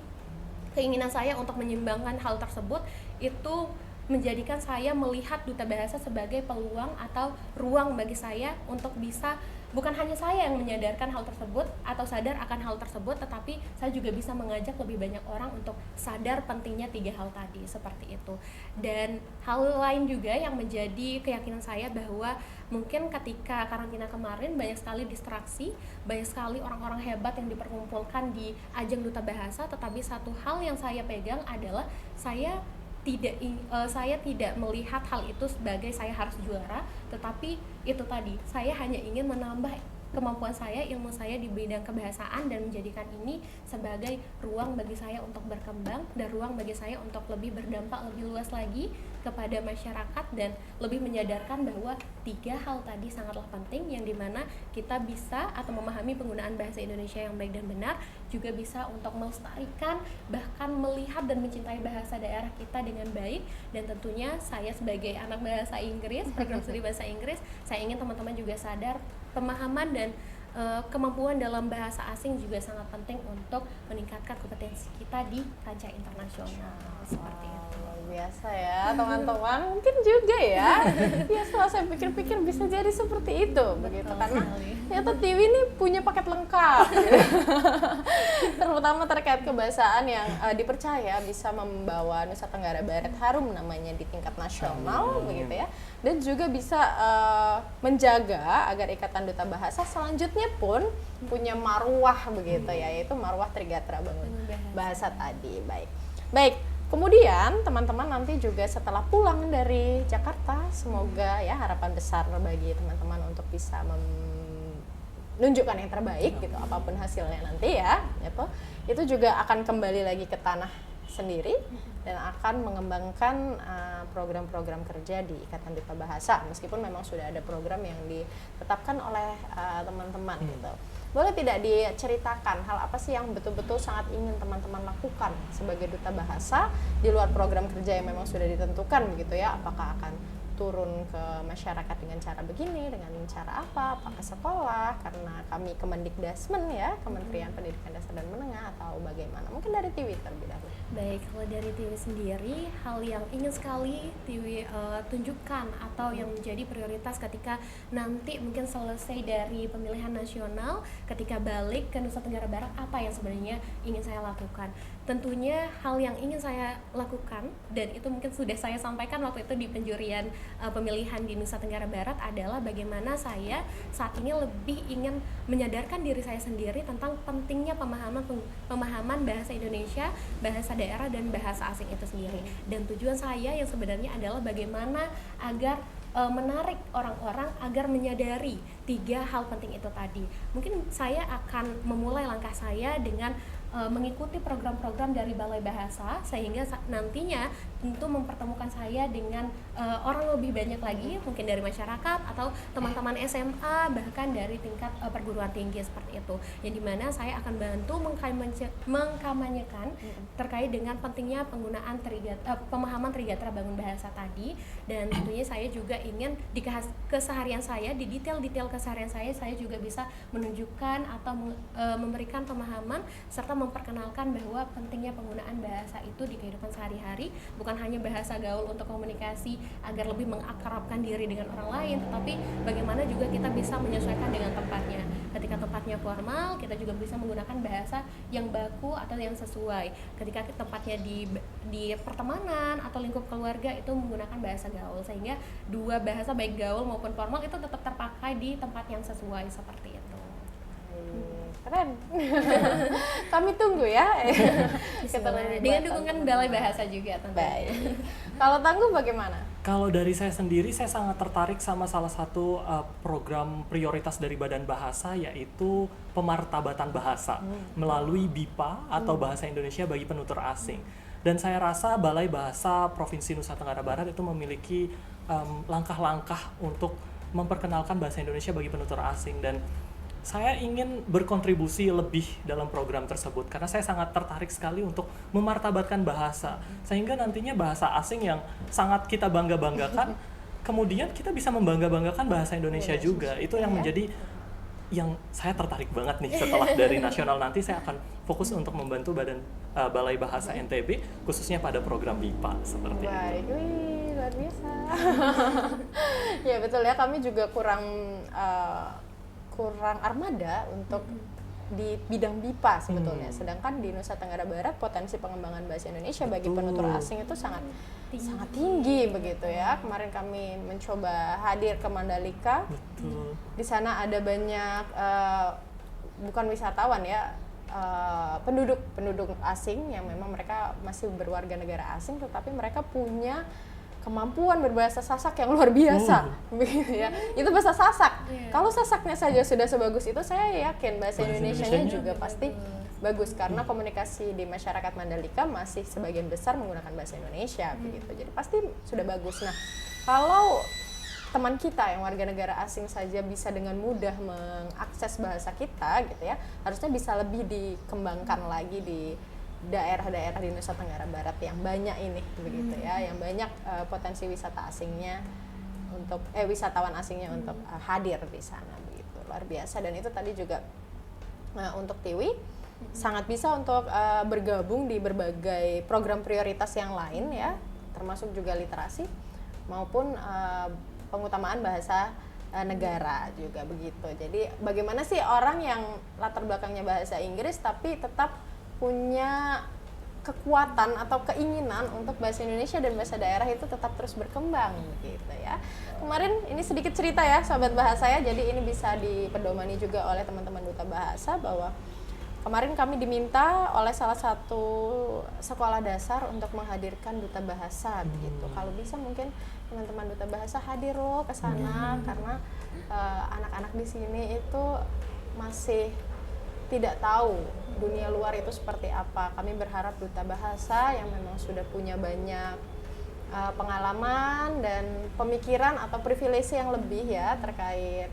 keinginan saya untuk menyeimbangkan hal tersebut itu menjadikan saya melihat Duta Bahasa sebagai peluang atau ruang bagi saya untuk bisa, bukan hanya saya yang menyadarkan hal tersebut atau sadar akan hal tersebut, tetapi saya juga bisa mengajak lebih banyak orang untuk sadar pentingnya tiga hal tadi, seperti itu. Dan hal lain juga yang menjadi keyakinan saya bahwa mungkin ketika karantina kemarin banyak sekali distraksi, banyak sekali orang-orang hebat yang diperkumpulkan di ajang Duta Bahasa, tetapi satu hal yang saya pegang adalah saya tidak melihat hal itu sebagai saya harus juara, tetapi itu tadi, saya hanya ingin menambah kemampuan saya, ilmu saya di bidang kebahasaan, dan menjadikan ini sebagai ruang bagi saya untuk berkembang dan ruang bagi saya untuk lebih berdampak lebih luas lagi kepada masyarakat, dan lebih menyadarkan bahwa tiga hal tadi sangatlah penting, yang dimana kita bisa atau memahami penggunaan bahasa Indonesia yang baik dan benar, juga bisa untuk melestarikan, bahkan melihat dan mencintai bahasa daerah kita dengan baik. Dan tentunya saya sebagai anak bahasa Inggris, program studi bahasa Inggris, saya ingin teman-teman juga sadar pemahaman dan kemampuan dalam bahasa asing juga sangat penting untuk meningkatkan kompetensi kita di kancah internasional, seperti itu.
Luar biasa ya teman-teman, mungkin juga ya setelah saya pikir-pikir bisa jadi seperti itu. Begitu, karena ternyata Tiwi ini punya paket lengkap gitu. Terutama terkait kebahasaan yang dipercaya bisa membawa Nusa Tenggara Barat harum namanya di tingkat nasional, begitu ya, dan juga bisa menjaga agar Ikatan Duta Bahasa selanjutnya pun punya marwah begitu ya, yaitu marwah Trigatra Bangun Bahasa tadi. Baik. Kemudian teman-teman nanti juga setelah pulang dari Jakarta, semoga ya harapan besar bagi teman-teman untuk bisa menunjukkan yang terbaik gitu, apapun hasilnya nanti ya, itu juga akan kembali lagi ke tanah sendiri dan akan mengembangkan program-program kerja di Ikatan Duta Bahasa, meskipun memang sudah ada program yang ditetapkan oleh teman-teman gitu. Boleh tidak diceritakan hal apa sih yang betul-betul sangat ingin teman-teman lakukan sebagai Duta Bahasa di luar program kerja yang memang sudah ditentukan begitu ya? Apakah akan turun ke masyarakat dengan cara begini, dengan cara apa, apakah sekolah, karena kami Kemendikdasmen ya, Kementerian Pendidikan Dasar dan Menengah, atau bagaimana? Mungkin dari Tiwi terlebih dahulu.
Baik, kalau dari Tiwi sendiri, hal yang ingin sekali Tiwi tunjukkan atau yang menjadi prioritas ketika nanti mungkin selesai dari pemilihan nasional, ketika balik ke Nusa Tenggara Barat, apa yang sebenarnya ingin saya lakukan? Tentunya hal yang ingin saya lakukan, dan itu mungkin sudah saya sampaikan waktu itu di penjurian pemilihan di Nusa Tenggara Barat, adalah bagaimana saya saat ini lebih ingin menyadarkan diri saya sendiri tentang pentingnya pemahaman bahasa Indonesia, bahasa daerah, dan bahasa asing itu sendiri. Dan tujuan saya yang sebenarnya adalah bagaimana agar menarik orang-orang agar menyadari tiga hal penting itu tadi. Mungkin saya akan memulai langkah saya dengan mengikuti program-program dari Balai Bahasa, sehingga nantinya tentu mempertemukan saya dengan orang lebih banyak lagi, mungkin dari masyarakat atau teman-teman SMA, bahkan dari tingkat perguruan tinggi seperti itu, yang dimana saya akan bantu mengkampanyekan terkait dengan pentingnya penggunaan pemahaman Trigatra Bangun Bahasa tadi. Dan tentunya saya juga ingin di keseharian saya, di detail-detail keseharian saya juga bisa menunjukkan atau memberikan pemahaman serta memperkenalkan bahwa pentingnya penggunaan bahasa itu di kehidupan sehari-hari, bukan hanya bahasa gaul untuk komunikasi agar lebih mengakrabkan diri dengan orang lain, tetapi bagaimana juga kita bisa menyesuaikan dengan tempatnya. Ketika tempatnya formal, kita juga bisa menggunakan bahasa yang baku atau yang sesuai. Ketika tempatnya di pertemanan atau lingkup keluarga, itu menggunakan bahasa gaul, sehingga dua bahasa baik gaul maupun formal itu tetap terpakai di tempat yang sesuai seperti itu.
Keren. Kami tunggu ya.
Dengan dukungan Balai Bahasa juga tentunya.
Baik. Kalau Tangguh bagaimana?
Kalau dari saya sendiri, saya sangat tertarik sama salah satu program prioritas dari Badan Bahasa, yaitu pemartabatan bahasa melalui BIPA atau Bahasa Indonesia bagi Penutur Asing. Dan saya rasa Balai Bahasa Provinsi Nusa Tenggara Barat itu memiliki langkah-langkah untuk memperkenalkan bahasa Indonesia bagi penutur asing, dan saya ingin berkontribusi lebih dalam program tersebut karena saya sangat tertarik sekali untuk memartabatkan bahasa, sehingga nantinya bahasa asing yang sangat kita bangga-banggakan kemudian kita bisa membangga-banggakan bahasa Indonesia juga. Itu yang menjadi yang saya tertarik banget nih. Setelah dari nasional nanti saya akan fokus untuk membantu Balai Bahasa NTB khususnya pada program BIPA seperti itu.
Baik, wih, luar biasa. Ya betul ya, kami juga kurang armada untuk di bidang BIPA sebetulnya. Sedangkan di Nusa Tenggara Barat potensi pengembangan bahasa Indonesia bagi penutur asing itu sangat tinggi begitu ya. Kemarin kami mencoba hadir ke Mandalika.
Betul.
Di sana ada banyak bukan wisatawan ya, penduduk asing yang memang mereka masih berwarga negara asing, tetapi mereka punya kemampuan berbahasa Sasak yang luar biasa, begitu ya. Itu bahasa Sasak. Kalau Sasaknya saja sudah sebagus itu, saya yakin bahasa Indonesianya juga pasti bagus, karena komunikasi di masyarakat Mandalika masih sebagian besar menggunakan bahasa Indonesia, begitu. Jadi pasti sudah bagus. Nah, kalau teman kita yang warga negara asing saja bisa dengan mudah mengakses bahasa kita, gitu ya, harusnya bisa lebih dikembangkan lagi di daerah-daerah di Nusa Tenggara Barat yang banyak ini, begitu ya, yang banyak potensi wisata asingnya untuk wisatawan asingnya untuk hadir di sana, begitu. Luar biasa. Dan itu tadi juga untuk Tiwi sangat bisa untuk bergabung di berbagai program prioritas yang lain ya, termasuk juga literasi maupun pengutamaan bahasa negara juga, begitu. Jadi bagaimana sih orang yang latar belakangnya bahasa Inggris tapi tetap punya kekuatan atau keinginan untuk bahasa Indonesia dan bahasa daerah itu tetap terus berkembang, gitu ya. Kemarin ini sedikit cerita ya Sobat Bahasa ya, jadi ini bisa dipedomani juga oleh teman-teman Duta Bahasa bahwa kemarin kami diminta oleh salah satu sekolah dasar untuk menghadirkan Duta Bahasa, begitu. Kalau bisa mungkin teman-teman Duta Bahasa hadir loh ke sana, karena anak-anak di sini itu masih tidak tahu dunia luar itu seperti apa. Kami berharap Duta Bahasa yang memang sudah punya banyak pengalaman dan pemikiran atau privilege yang lebih ya terkait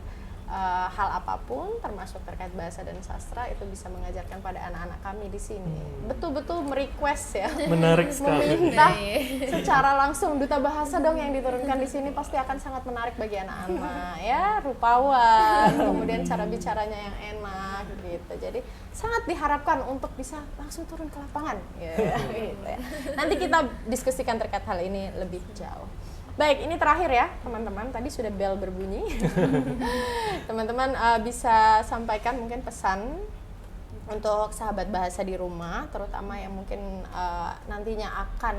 hal apapun, termasuk terkait bahasa dan sastra, itu bisa mengajarkan pada anak-anak kami di sini. Betul-betul merequest ya,
menarik sekali,
meminta secara langsung Duta Bahasa dong yang diturunkan di sini, pasti akan sangat menarik bagi anak-anak ya, rupawan, kemudian cara bicaranya yang enak gitu. Jadi sangat diharapkan untuk bisa langsung turun ke lapangan ya, gitu ya. Nanti kita diskusikan terkait hal ini lebih jauh. Baik, ini terakhir ya teman-teman, tadi sudah bel berbunyi. Teman-teman bisa sampaikan mungkin pesan untuk sahabat bahasa di rumah, terutama yang mungkin nantinya akan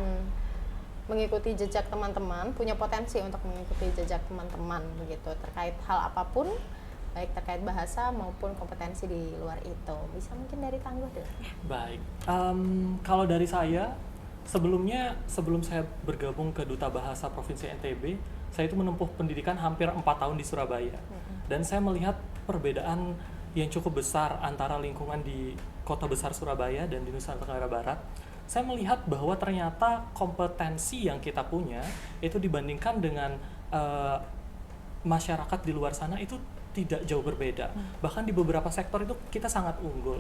mengikuti jejak teman-teman, punya potensi untuk mengikuti jejak teman-teman begitu, terkait hal apapun, baik terkait bahasa maupun kompetensi di luar itu. Bisa mungkin dari Tangguh dulu.
Baik, kalau dari saya, sebelum saya bergabung ke Duta Bahasa Provinsi NTB, saya itu menempuh pendidikan hampir 4 tahun di Surabaya. Dan saya melihat perbedaan yang cukup besar antara lingkungan di kota besar Surabaya dan di Nusa Tenggara Barat, saya melihat bahwa ternyata kompetensi yang kita punya itu dibandingkan dengan masyarakat di luar sana itu tidak jauh berbeda. Bahkan di beberapa sektor itu kita sangat unggul.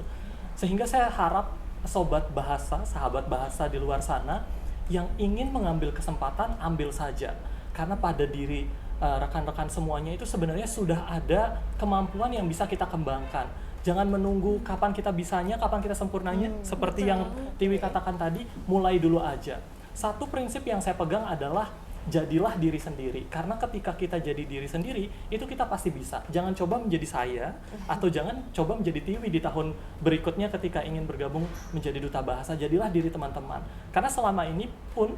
Sehingga saya harap sobat bahasa, sahabat bahasa di luar sana yang ingin mengambil kesempatan, ambil saja. Karena pada diri rekan-rekan semuanya itu sebenarnya sudah ada kemampuan yang bisa kita kembangkan. Jangan menunggu kapan kita bisanya, kapan kita sempurnanya. Seperti yang Tiwi katakan tadi, mulai dulu aja. Satu prinsip yang saya pegang adalah jadilah diri sendiri. Karena ketika kita jadi diri sendiri, itu kita pasti bisa. Jangan coba menjadi saya, atau jangan coba menjadi Tiwi di tahun berikutnya ketika ingin bergabung menjadi duta bahasa. Jadilah diri teman-teman. Karena selama ini pun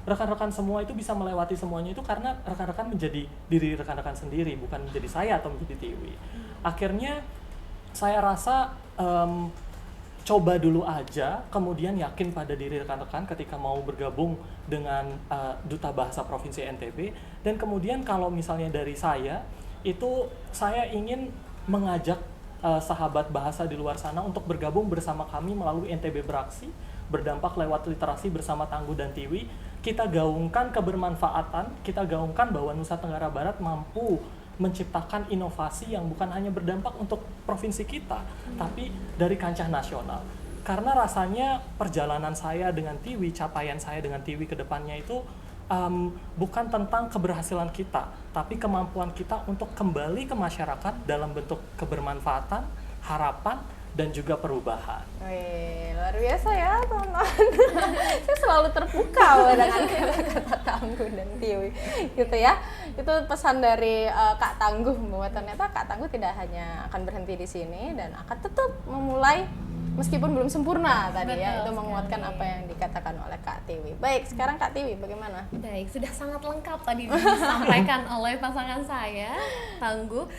rekan-rekan semua itu bisa melewati semuanya itu karena rekan-rekan menjadi diri rekan-rekan sendiri, bukan menjadi saya atau menjadi Tiwi. Akhirnya saya rasa coba dulu aja, kemudian yakin pada diri rekan-rekan ketika mau bergabung dengan Duta Bahasa Provinsi NTB. Dan kemudian kalau misalnya dari saya, itu saya ingin mengajak sahabat bahasa di luar sana untuk bergabung bersama kami melalui NTB Beraksi, berdampak lewat literasi bersama Tangguh dan Tiwi. Kita gaungkan kebermanfaatan, kita gaungkan bahwa Nusa Tenggara Barat mampu menciptakan inovasi yang bukan hanya berdampak untuk provinsi kita, tapi dari kancah nasional. Karena rasanya perjalanan saya dengan Tiwi, capaian saya dengan Tiwi ke depannya itu bukan tentang keberhasilan kita, tapi kemampuan kita untuk kembali ke masyarakat dalam bentuk kebermanfaatan, harapan, dan juga perubahan.
Wih, luar biasa ya teman-teman. Saya selalu terpukau dengan kata-kata Tangguh dan Tiwi gitu ya. Itu pesan dari Kak Tangguh bahwa ternyata Kak Tangguh tidak hanya akan berhenti di sini dan akan tetap memulai meskipun belum sempurna tadi.
Betul
ya. Itu menguatkan
sekali.
apa yang dikatakan oleh Kak Tiwi. Baik, sekarang Kak Tiwi bagaimana?
Baik, sudah sangat lengkap tadi disampaikan oleh pasangan saya, Tangguh.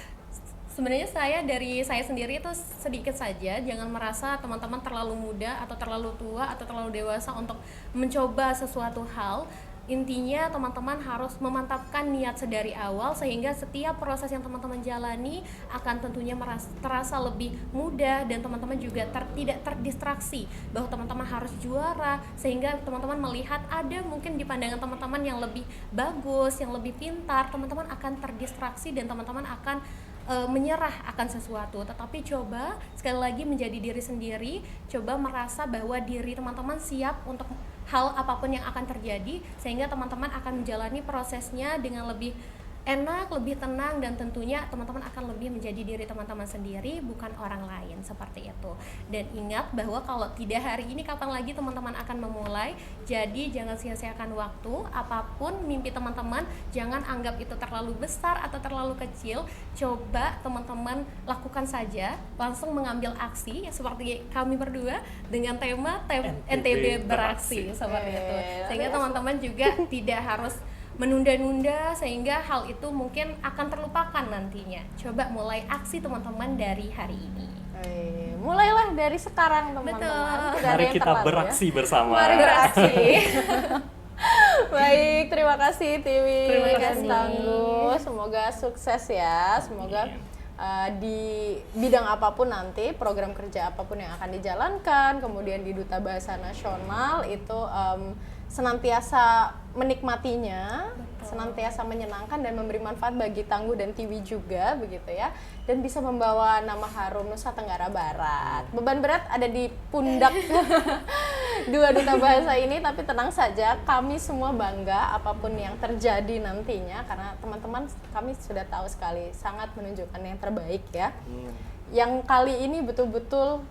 Sebenarnya dari saya sendiri itu sedikit saja, jangan merasa teman-teman terlalu muda atau terlalu tua atau terlalu dewasa untuk mencoba sesuatu hal. Intinya teman-teman harus memantapkan niat sedari awal sehingga setiap proses yang teman-teman jalani akan tentunya terasa lebih mudah dan teman-teman juga tidak terdistraksi bahwa teman-teman harus juara, sehingga teman-teman melihat ada mungkin di pandangan teman-teman yang lebih bagus, yang lebih pintar, teman-teman akan terdistraksi dan teman-teman akan menyerah akan sesuatu. Tetapi coba sekali lagi menjadi diri sendiri, coba merasa bahwa diri teman-teman siap untuk hal apapun yang akan terjadi, sehingga teman-teman akan menjalani prosesnya dengan lebih enak, lebih tenang, dan tentunya teman-teman akan lebih menjadi diri teman-teman sendiri, bukan orang lain, seperti itu. Dan ingat bahwa kalau tidak hari ini, kapan lagi teman-teman akan memulai. Jadi jangan sia-siakan waktu. Apapun mimpi teman-teman, jangan anggap itu terlalu besar atau terlalu kecil. Coba teman-teman lakukan saja, langsung mengambil aksi, seperti kami berdua dengan tema NTB Beraksi, seperti itu. Sehingga teman-teman juga tidak harus menunda-nunda sehingga hal itu mungkin akan terlupakan nantinya. Coba mulai aksi teman-teman dari hari ini.
Mulailah dari sekarang teman-teman.
Betul.
Tidak ada
Mari
yang
kita
terlalu,
beraksi bersama.
Mari beraksi. Baik, terima kasih Tiwi
Terima
dan
kasih.
Tangguh. Semoga sukses ya. Semoga di bidang apapun nanti, program kerja apapun yang akan dijalankan, kemudian di Duta Bahasa Nasional itu senantiasa menikmatinya, senantiasa menyenangkan dan memberi manfaat bagi Tangguh dan Tiwi juga begitu ya, dan bisa membawa nama harum Nusa Tenggara Barat. Beban berat ada di pundak dua duta bahasa ini, tapi tenang saja, kami semua bangga apapun yang terjadi nantinya karena teman-teman kami sudah tahu sekali sangat menunjukkan yang terbaik ya. Yang kali ini betul-betul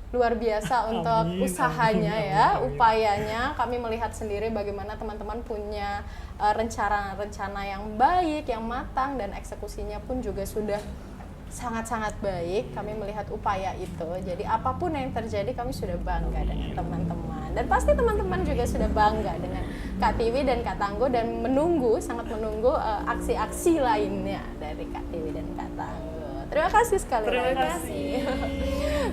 luar biasa untuk usahanya ya, upayanya. Kami melihat sendiri bagaimana teman-teman punya rencana-rencana yang baik, yang matang, dan eksekusinya pun juga sudah sangat-sangat baik. Kami melihat upaya itu. Jadi apapun yang terjadi kami sudah bangga dengan teman-teman. Dan pasti teman-teman juga sudah bangga dengan Kak Tiwi dan Kak Tangguh dan sangat menunggu aksi-aksi lainnya dari Kak Tiwi dan Kak Tangguh. Terima kasih sekali.
Terima kasih.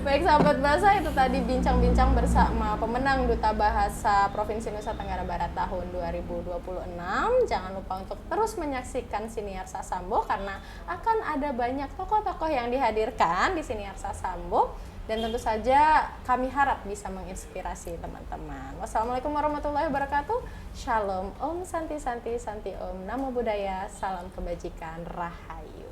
Baik sahabat bahasa, itu tadi bincang-bincang bersama pemenang Duta Bahasa Provinsi Nusa Tenggara Barat tahun 2026. Jangan lupa untuk terus menyaksikan Siniar Sasambo karena akan ada banyak tokoh-tokoh yang dihadirkan di Siniar Sasambo. Dan tentu saja kami harap bisa menginspirasi teman-teman. Wassalamualaikum warahmatullahi wabarakatuh. Shalom, Om Santi Santi Santi Om, Namo Buddhaya, salam kebajikan, Rahayu.